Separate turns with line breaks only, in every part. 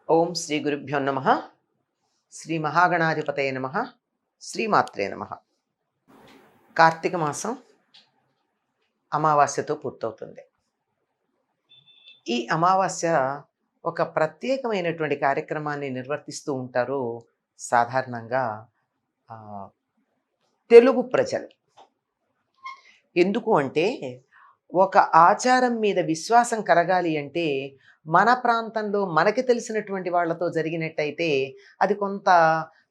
ఓం శ్రీ గురుభ్యో నమ. శ్రీ మహాగణాధిపతయ నమ. శ్రీమాత్రే నమ. కార్తీక మాసం అమావాస్యతో పూర్తవుతుంది. ఈ అమావాస్య ఒక ప్రత్యేకమైనటువంటి కార్యక్రమాన్ని నిర్వర్తిస్తూ ఉంటారు సాధారణంగా తెలుగు ప్రజలు. ఎందుకు అంటే ఒక ఆచారం మీద విశ్వాసం కలగాలి అంటే మన ప్రాంతంలో మనకి తెలిసినటువంటి వాళ్ళతో జరిగినట్టయితే అది కొంత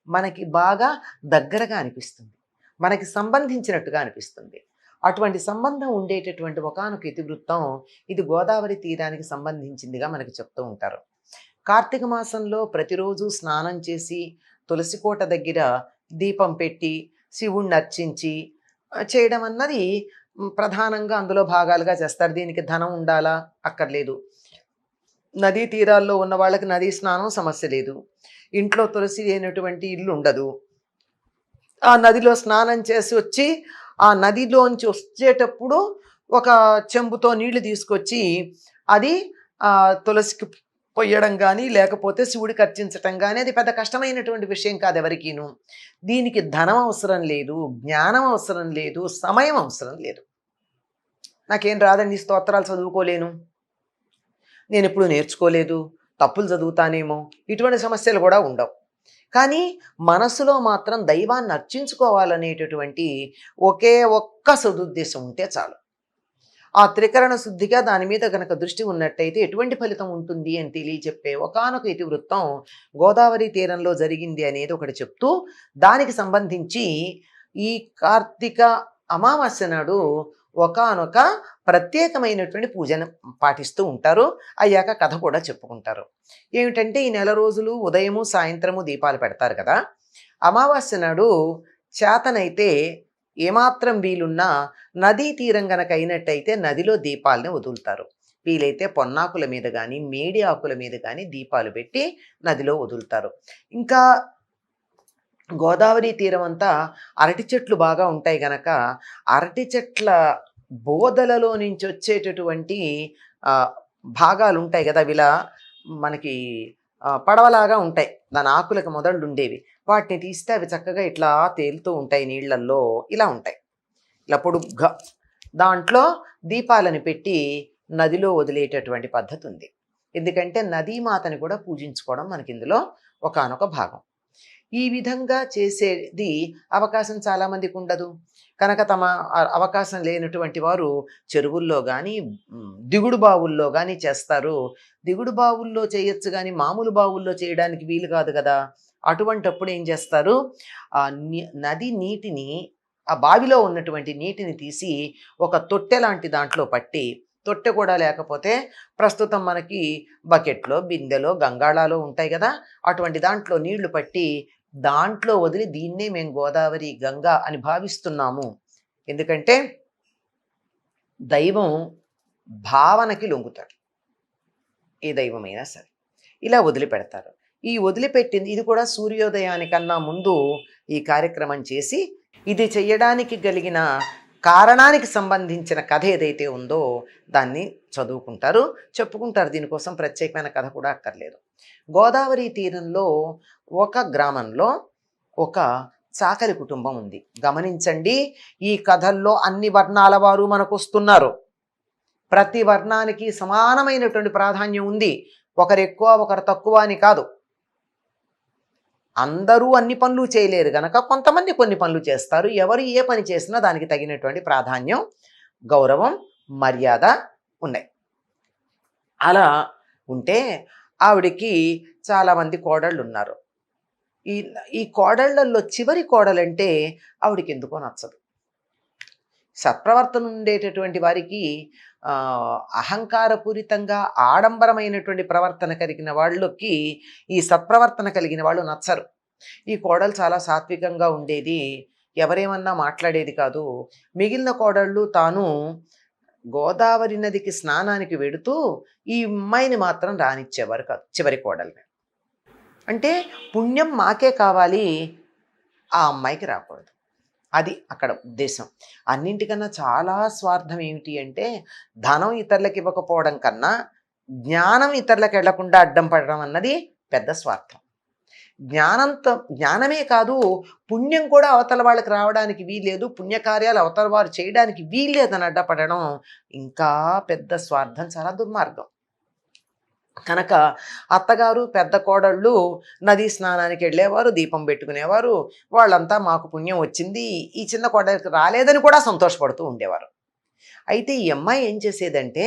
మనకి బాగా దగ్గరగా అనిపిస్తుంది, మనకి సంబంధించినట్టుగా అనిపిస్తుంది. అటువంటి సంబంధం ఉండేటటువంటి ఒకానొక ఇతివృత్తం ఇది గోదావరి తీరానికి సంబంధించిందిగా మనకి చెప్తూ ఉంటారు. కార్తీక మాసంలో ప్రతిరోజు స్నానం చేసి తులసికోట దగ్గర దీపం పెట్టి శివుణ్ణి అర్చించి చేయడం అన్నది ప్రధానంగా అందులో భాగాలుగా చేస్తారు. దీనికి ధనం ఉండాలా అక్కర్లేదు. నదీ తీరాల్లో ఉన్న వాళ్ళకి నదీ స్నానం సమస్య లేదు. ఇంట్లో తులసి లేనటువంటి ఇల్లు ఉండదు. ఆ నదిలో స్నానం చేసి వచ్చి ఆ నదిలోంచి వచ్చేటప్పుడు ఒక చెంబుతో నీళ్లు తీసుకొచ్చి అది తులసికి పొయ్యడం కానీ లేకపోతే శివుడికి అర్చించటం కానీ అది పెద్ద కష్టమైనటువంటి విషయం కాదు ఎవరికీను. దీనికి ధనం అవసరం లేదు, జ్ఞానం అవసరం లేదు, సమయం అవసరం లేదు. నాకేం రాదండి, స్తోత్రాలు చదువుకోలేను, నేను ఎప్పుడు నేర్చుకోలేదు, తప్పులు చదువుతానేమో, ఇటువంటి సమస్యలు కూడా ఉండవు. కానీ మనసులో మాత్రం దైవాన్ని అర్చించుకోవాలనేటటువంటి ఒకే ఒక్క సదుద్దేశం ఉంటే చాలు. ఆ త్రికరణ శుద్ధిగా దాని మీద కనుక దృష్టి ఉన్నట్టయితే ఎటువంటి ఫలితం ఉంటుంది అని తెలియచెప్పే ఒకానొక ఇతివృత్తం గోదావరి తీరంలో జరిగింది అనేది ఒకటి చెప్తూ, దానికి సంబంధించి ఈ కార్తీక అమావాస్య నాడు ఒకానొక ప్రత్యేకమైనటువంటి పూజను పాటిస్తూ ఉంటారు. అయ్యాక కథ కూడా చెప్పుకుంటారు. ఏమిటంటే ఈ నెల రోజులు ఉదయము సాయంత్రము దీపాలు పెడతారు కదా. అమావాస్య నాడు చేతనైతే ఏమాత్రం వీలున్నా నదీ తీరం గనక అయినట్టయితే నదిలో దీపాలని వదులుతారు. వీలైతే పొన్నాకుల మీద కానీ మేడి ఆకుల మీద కానీ దీపాలు పెట్టి నదిలో వదులుతారు. ఇంకా గోదావరి తీరం అంతా అరటి చెట్లు బాగా ఉంటాయి గనక అరటి చెట్ల బోదలలో నుంచి వచ్చేటటువంటి భాగాలు ఉంటాయి కదా, ఇలా మనకి పడవలాగా ఉంటాయి, దాని ఆకులకు మొదళ్ళు ఉండేవి. వాటిని తీస్తే అవి చక్కగా ఇట్లా తేలుతూ ఉంటాయి నీళ్లల్లో, ఇలా ఉంటాయి, ఇలా పొడుగ్గా. దాంట్లో దీపాలను పెట్టి నదిలో వదిలేటటువంటి పద్ధతి ఉంది. ఎందుకంటే నదీమాతని కూడా పూజించుకోవడం మనకి ఇందులో ఒకానొక భాగం. ఈ విధంగా చేసేది అవకాశం చాలామందికి ఉండదు కనుక తమ అవకాశం లేనటువంటి వారు చెరువుల్లో కానీ దిగుడు బావుల్లో కానీ చేస్తారు. దిగుడు బావుల్లో చేయొచ్చు కానీ మామూలు బావుల్లో చేయడానికి వీలు కాదు కదా. అటువంటప్పుడు ఏం చేస్తారు, ఆ నది నీటిని, ఆ బావిలో ఉన్నటువంటి నీటిని తీసి ఒక తొట్టె లాంటి దాంట్లో పట్టి, తొట్టె కూడా లేకపోతే ప్రస్తుతం మనకి బకెట్లో బిందెలో గంగాళాలో ఉంటాయి కదా, అటువంటి దాంట్లో నీళ్లు పట్టి దాంట్లో వదిలి దీన్నే మేము గోదావరి గంగా అని భావిస్తున్నాము. ఎందుకంటే దైవం భావనకి లొంగుతాడు, ఏ దైవమైనా సరే. ఇలా వదిలిపెడతారు. ఈ వదిలిపెట్టింది ఇది కూడా సూర్యోదయానికన్నా ముందు ఈ కార్యక్రమం చేసి ఇది చెయ్యడానికి కలిగిన కారణానికి సంబంధించిన కథ ఏదైతే ఉందో దాన్ని చదువుకుంటారు, చెప్పుకుంటారు. దీనికోసం ప్రత్యేకమైన కథ కూడా అక్కర్లేదు. గోదావరి తీరంలో ఒక గ్రామంలో ఒక చాకలి కుటుంబం ఉంది. గమనించండి, ఈ కథల్లో అన్ని వర్ణాల వారు మనకు వస్తున్నారు. ప్రతి వర్ణానికి సమానమైనటువంటి ప్రాధాన్యం ఉంది. ఒకరు ఎక్కువ ఒకరు తక్కువ అని కాదు. అందరూ అన్ని పనులు చేయలేరు గనక కొంతమంది కొన్ని పనులు చేస్తారు. ఎవరు ఏ పని చేసినా దానికి తగినటువంటి ప్రాధాన్యం, గౌరవం, మర్యాద ఉన్నాయి. అలా ఉంటే ఆవిడకి చాలామంది కోడళ్ళు ఉన్నారు. ఈ కోడళ్లలో చివరి కోడలంటే ఆవిడకి ఎందుకో నచ్చదు. సత్ప్రవర్తన ఉండేటటువంటి వారికి అహంకారపూరితంగా ఆడంబరమైనటువంటి ప్రవర్తన కలిగిన వాళ్ళకి ఈ సత్ప్రవర్తన కలిగిన వాళ్ళు నచ్చరు. ఈ కోడలు చాలా సాత్వికంగా ఉండేది, ఎవరేమన్నా మాట్లాడేది కాదు. మిగిలిన కోడళ్ళు తాను గోదావరి నదికి స్నానానికి వెడుతూ ఈ అమ్మాయిని మాత్రం రానిచ్చేవారు కాదు, చివరి కోడల్ని. అంటే పుణ్యం మాకే కావాలి, ఆ అమ్మాయికి రాకూడదు. అది అక్కడ ఉద్దేశం. అన్నింటికన్నా చాలా స్వార్థం ఏమిటి అంటే ధనం ఇతరులకు ఇవ్వకపోవడం కన్నా జ్ఞానం ఇతరులకు వెళ్లకుండా అడ్డం పడడం అన్నది పెద్ద స్వార్థం. జ్ఞానమే కాదు, పుణ్యం కూడా అవతల వాళ్ళకి రావడానికి వీల్లేదు, పుణ్యకార్యాలు అవతల వారు చేయడానికి వీల్లేదని అడ్డపడడం ఇంకా పెద్ద స్వార్థం, చాలా దుర్మార్గం. కనుక అత్తగారు పెద్ద కోడళ్ళు నదీ స్నానానికి వెళ్ళేవారు, దీపం పెట్టుకునేవారు, వాళ్ళంతా మాకు పుణ్యం వచ్చింది, ఈ చిన్న కోడలికి రాలేదని కూడా సంతోషపడుతూ ఉండేవారు. అయితే ఈ అమ్మాయి ఏం చేసేదంటే,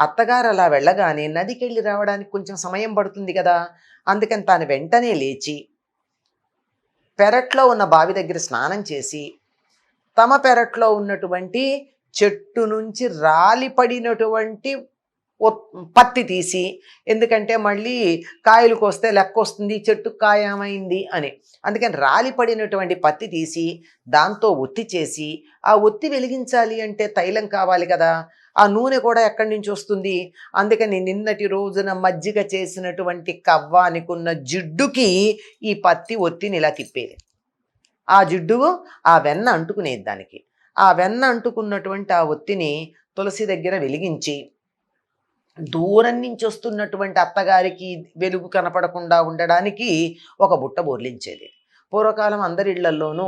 అత్తగారు అలా వెళ్ళగానే నదికి వెళ్ళి రావడానికి కొంచెం సమయం పడుతుంది కదా, అందుకని తాను వెంటనే లేచి పెరట్లో ఉన్న బావి దగ్గర స్నానం చేసి, తమ పెరట్లో ఉన్నటువంటి చెట్టు నుంచి రాలిపడినటువంటి పత్తి తీసి, ఎందుకంటే మళ్ళీ కాయలు కోస్తే లెక్క వస్తుంది చెట్టు కాయమైంది అని, అందుకని రాలిపడినటువంటి పత్తి తీసి దాంతో ఒత్తి చేసి, ఆ ఒత్తి వెలిగించాలి అంటే తైలం కావాలి కదా, ఆ నూనె కూడా ఎక్కడి నుంచి వస్తుంది, అందుకని నిన్నటి రోజున మజ్జిగ చేసినటువంటి కవ్వానికున్న జిడ్డుకి ఈ పత్తి ఒత్తిని ఇలా తిప్పేది. ఆ జిడ్డు ఆ వెన్న అంటుకునేది దానికి. ఆ వెన్న అంటుకున్నటువంటి ఆ ఒత్తిని తులసి దగ్గర వెలిగించి, దూరం నుంచి వస్తున్నటువంటి అత్తగారికి వెలుగు కనపడకుండా ఉండడానికి ఒక బుట్ట బోర్లించేది. పూర్వకాలం అందరి ఇళ్లల్లోనూ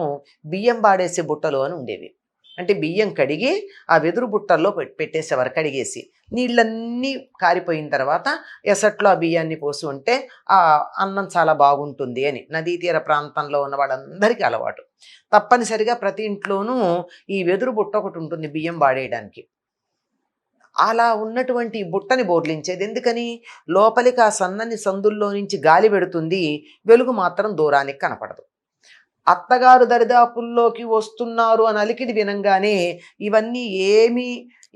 బియ్యం వాడేసే బుట్టలు అని ఉండేవి. అంటే బియ్యం కడిగి ఆ వెదురు బుట్టల్లో పెట్టేసేవారు, కడిగేసి నీళ్ళన్నీ కారిపోయిన తర్వాత ఎసట్లో ఆ బియ్యాన్ని పోసి ఉంటే ఆ అన్నం చాలా బాగుంటుంది అని నదీ తీర ప్రాంతంలో ఉన్న వాళ్ళందరికీ అలవాటు. తప్పనిసరిగా ప్రతి ఇంట్లోనూ ఈ వెదురు బుట్ట ఒకటి ఉంటుంది బియ్యం వాడేయడానికి. అలా ఉన్నటువంటి బుట్టని బోర్లించేది. ఎందుకని? లోపలికి ఆ సన్నని సందుల్లో నుంచి గాలి పెడుతుంది, వెలుగు మాత్రం దూరానికి కనపడదు. అత్తగారు దరిదాపుల్లోకి వస్తున్నారు అని అలికిడి వినంగానే ఇవన్నీ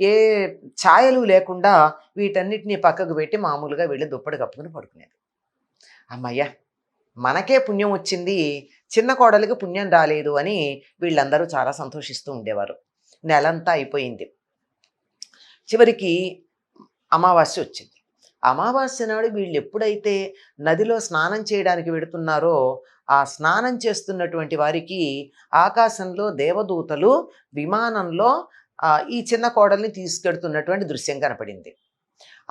ఏ ఛాయలు లేకుండా వీటన్నిటినీ పక్కకు పెట్టి మామూలుగా వెళ్ళి దుప్పటి కప్పుకుని పడుకునేది. అమ్మయ్య, మనకే పుణ్యం వచ్చింది, చిన్న కోడలికి పుణ్యం రాలేదు అని వీళ్ళందరూ చాలా సంతోషిస్తూ ఉండేవారు. నెలంతా అయిపోయింది. చివరికి అమావాస్య వచ్చింది. అమావాస్య నాడు వీళ్ళు ఎప్పుడైతే నదిలో స్నానం చేయడానికి వెడుతున్నారో, ఆ స్నానం చేస్తున్నటువంటి వారికి ఆకాశంలో దేవదూతలు విమానంలో ఈ చిన్న కోడల్ని తీసుకెడుతున్నటువంటి దృశ్యం కనపడింది.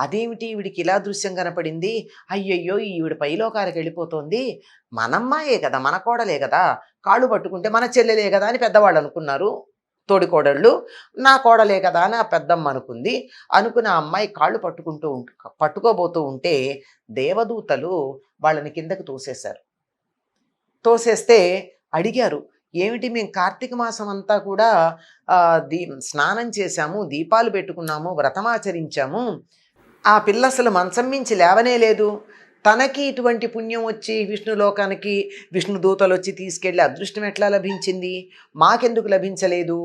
అదేమిటి ఈవిడికి ఇలా దృశ్యం కనపడింది, అయ్యయ్యో ఈవిడ పైలోకాలకు వెళ్ళిపోతోంది, మనమ్మాయే కదా, మన కోడలే కదా, కాళ్ళు పట్టుకుంటే మన చెల్లెలే కదా అని పెద్దవాళ్ళు అనుకున్నారు. తోడి కోడళ్ళు నా కోడలే కదా అని ఆ పెద్దమ్మ అనుకుంది. అనుకుని ఆ అమ్మాయి కాళ్ళు పట్టుకోబోతూ ఉంటే దేవదూతలు వాళ్ళని కిందకు తోసేశారు. తోసేస్తే అడిగారు, ఏమిటి మేము కార్తీక మాసం అంతా కూడా స్నానం చేశాము, దీపాలు పెట్టుకున్నాము, వ్రతమాచరించాము, ఆ పిల్ల అసలు మంచం మించి లేవనే లేదు, తనకి ఇటువంటి పుణ్యం వచ్చి విష్ణులోకానికి విష్ణుదూతలు వచ్చి తీసుకెళ్ళి అదృష్టం ఎట్లా లభించింది, మాకెందుకు లభించలేదు,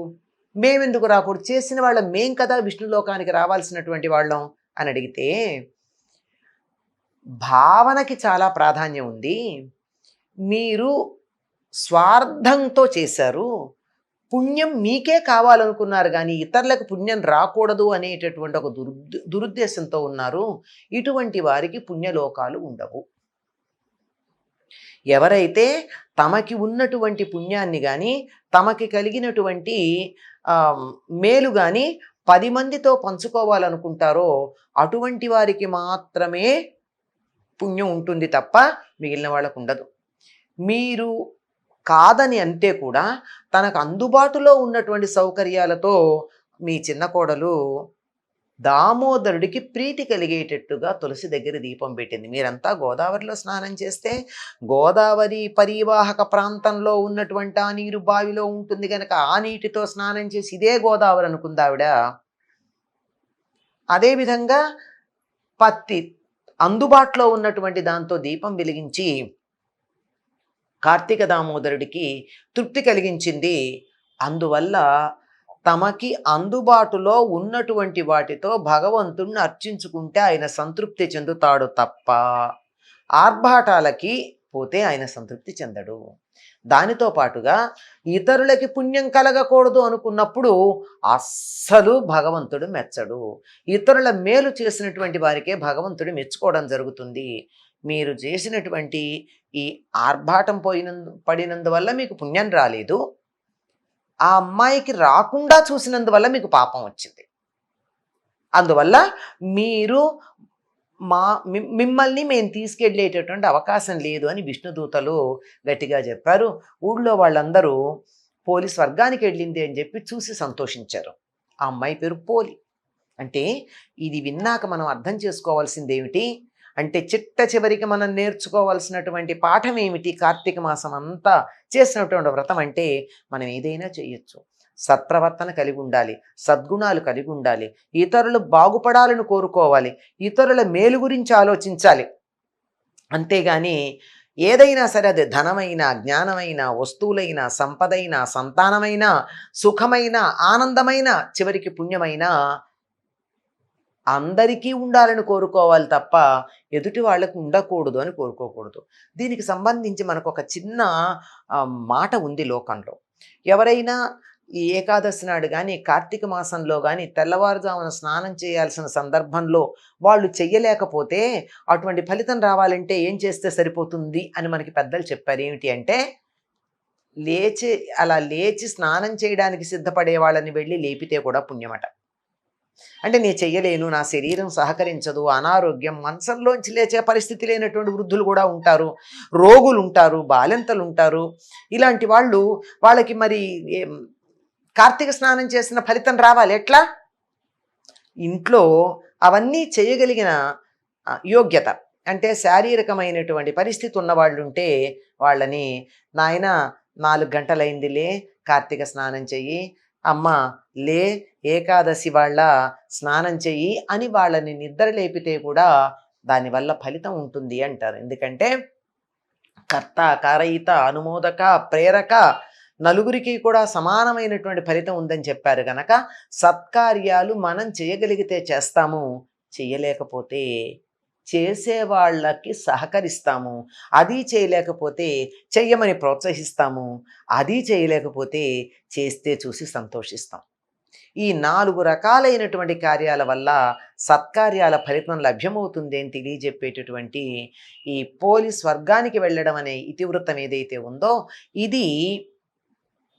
మేమెందుకు రాకూడదు, చేసిన వాళ్ళం మేం కదా విష్ణులోకానికి రావాల్సినటువంటి వాళ్ళం అని అడిగితే, భావనకి చాలా ప్రాధాన్యం ఉంది, మీరు స్వార్థంతో చేశారు, పుణ్యం మీకే కావాలనుకున్నారు కానీ ఇతరులకు పుణ్యం రాకూడదు అనేటటువంటి ఒక దురుద్దేశంతో ఉన్నారు. ఇటువంటి వారికి పుణ్యలోకాలు ఉండవు. ఎవరైతే తమకి ఉన్నటువంటి పుణ్యాన్ని కానీ తమకి కలిగినటువంటి మేలు కానీ 10 మందితో పంచుకోవాలనుకుంటారో అటువంటి వారికి మాత్రమే పుణ్యం ఉంటుంది తప్ప మిగిలిన వాళ్ళకు ఉండదు. మీరు కాదని అంటే కూడా తనకు అందుబాటులో ఉన్నటువంటి సౌకర్యాలతో మీ చిన్న కోడలు దామోదరుడికి ప్రీతి కలిగేటట్టుగా తులసి దగ్గర దీపం పెట్టింది. మీరంతా గోదావరిలో స్నానం చేస్తే గోదావరి పరివాహక ప్రాంతంలో ఉన్నటువంటి ఆ నీరు బావిలో ఉంటుంది కనుక ఆ నీటితో స్నానం చేసి ఇదే గోదావరి అనుకుంది ఆవిడ. అదేవిధంగా పత్తి అందుబాటులో ఉన్నటువంటి దాంతో దీపం వెలిగించి కార్తీక దామోదరుడికి తృప్తి కలిగించింది. అందువల్ల తమకి అందుబాటులో ఉన్నటువంటి వాటితో భగవంతుణ్ణి అర్చించుకుంటే ఆయన సంతృప్తి చెందుతాడు తప్ప ఆర్భాటాలకి పోతే ఆయన సంతృప్తి చెందడు. దానితో పాటుగా ఇతరులకి పుణ్యం కలగకూడదు అనుకున్నప్పుడు అస్సలు భగవంతుడు మెచ్చడు. ఇతరుల మేలు చేసినటువంటి వారికే భగవంతుడు మెచ్చుకోవడం జరుగుతుంది. మీరు చేసినటువంటి ఈ ఆర్భాటం పడినందువల్ల మీకు పుణ్యం రాలేదు, ఆ అమ్మాయికి రాకుండా చూసినందువల్ల మీకు పాపం వచ్చింది. అందువల్ల మీరు మిమ్మల్ని మేము తీసుకెళ్ళేటటువంటి అవకాశం లేదు అని విష్ణుదూతలు గట్టిగా చెప్పారు. ఊళ్ళో వాళ్ళందరూ పోలీస్ వర్గానికి వెళ్ళింది అని చెప్పి చూసి సంతోషించారు. ఆ అమ్మాయి పేరు పోలి. అంటే ఇది విన్నాక మనం అర్థం చేసుకోవాల్సిందేమిటి అంటే, చిట్ట చివరికి మనం నేర్చుకోవాల్సినటువంటి పాఠం ఏమిటి? కార్తీక మాసం అంతా చేసినటువంటి వ్రతం అంటే మనం ఏదైనా చేయొచ్చు. సత్ప్రవర్తన కలిగి ఉండాలి, సద్గుణాలు కలిగి ఉండాలి, ఇతరులు బాగుపడాలని కోరుకోవాలి, ఇతరుల మేలు గురించి ఆలోచించాలి. అంతేగాని ఏదైనా సరే, అది ధనమైన, జ్ఞానమైన, వస్తువులైన, సంపదైన, సంతానమైన, సుఖమైన, ఆనందమైన, చివరికి పుణ్యమైన అందరికీ ఉండాలని కోరుకోవాలి తప్ప ఎదుటి వాళ్ళకు ఉండకూడదు అని కోరుకోకూడదు. దీనికి సంబంధించి మనకు ఒక చిన్న మాట ఉంది లోకంలో. ఎవరైనా ఈ ఏకాదశి నాడు కానీ, కార్తీక మాసంలో కానీ తెల్లవారుజామున స్నానం చేయాల్సిన సందర్భంలో వాళ్ళు చెయ్యలేకపోతే అటువంటి ఫలితం రావాలంటే ఏం చేస్తే సరిపోతుంది అని మనకి పెద్దలు చెప్పారు. ఏమిటి అంటే, అలా లేచి స్నానం చేయడానికి సిద్ధపడే వాళ్ళని వెళ్ళి లేపితే కూడా పుణ్యమట. అంటే నేను చెయ్యలేను, నా శరీరం సహకరించదు, అనారోగ్యం, మంచంలోంచి లేచే పరిస్థితి లేనటువంటి వృద్ధులు కూడా ఉంటారు, రోగులు ఉంటారు, బాలింతలు ఉంటారు. ఇలాంటి వాళ్ళకి మరి కార్తీక స్నానం చేసిన ఫలితం రావాలి ఎట్లా? ఇంట్లో అవన్నీ చేయగలిగిన యోగ్యత అంటే శారీరకమైనటువంటి పరిస్థితి ఉన్నవాళ్ళు ఉంటే వాళ్ళని, నాయన 4 గంటలైందిలే కార్తీక స్నానం చెయ్యి, అమ్మ లే ఏకాదశి వాళ్ళ స్నానం చెయ్యి అని వాళ్ళని నిద్ర లేపితే కూడా దానివల్ల ఫలితం ఉంటుంది అంటారు. ఎందుకంటే కర్త, కారయిత, అనుమోదక, ప్రేరక నలుగురికి కూడా సమానమైనటువంటి ఫలితం ఉందని చెప్పారు గనక సత్కార్యాలు మనం చేయగలిగితే చేస్తాము, చేయలేకపోతే చేసేవాళ్ళకి సహకరిస్తాము, అది చేయలేకపోతే చెయ్యమని ప్రోత్సహిస్తాము, అది చేయలేకపోతే చేస్తే చూసి సంతోషిస్తాం. ఈ 4 రకాలైనటువంటి కార్యాల వల్ల సత్కార్యాల ఫలితం లభ్యమవుతుంది అని తెలియజెప్పేటటువంటి ఈ పోలీస్ వర్గానికి వెళ్ళడం అనే ఇతివృత్తం ఏదైతే ఉందో, ఇది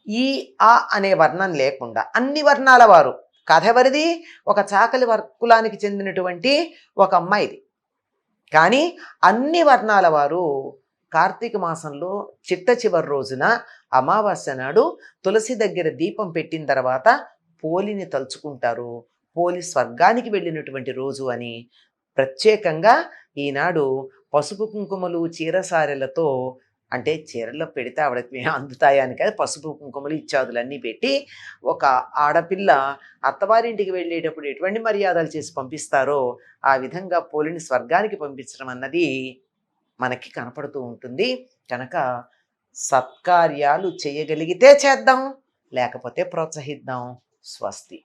ఈ ఆ అనే వర్ణం లేకుండా అన్ని వర్ణాల వారు. కథ ఎవరిది? ఒక చాకలి కులానికి చెందినటువంటి ఒక అమ్మాయిది. కానీ అన్ని వర్ణాల వారు కార్తీక మాసంలో చిట్ట చివరి రోజున అమావాస్య నాడు తులసి దగ్గర దీపం పెట్టిన తర్వాత పోలిని తలుచుకుంటారు. పోలి స్వర్గానికి వెళ్ళినటువంటి రోజు అని ప్రత్యేకంగా ఈనాడు పసుపు కుంకుమలు చీరసారెలతో, అంటే చీరలో పెడితే ఆవిడకి అందుతాయని కాదు, పసుపు కుంకుమలు ఇత్యాదులన్నీ పెట్టి ఒక ఆడపిల్ల అత్తవారింటికి వెళ్ళేటప్పుడు ఎటువంటి మర్యాదలు చేసి పంపిస్తారో ఆ విధంగా పోలిని స్వర్గానికి పంపించడం అన్నది మనకి కనపడుతూ ఉంటుంది. కనుక సత్కార్యాలు చేయగలిగితే చేద్దాం, లేకపోతే ప్రోత్సహిద్దాం. స్వస్తి.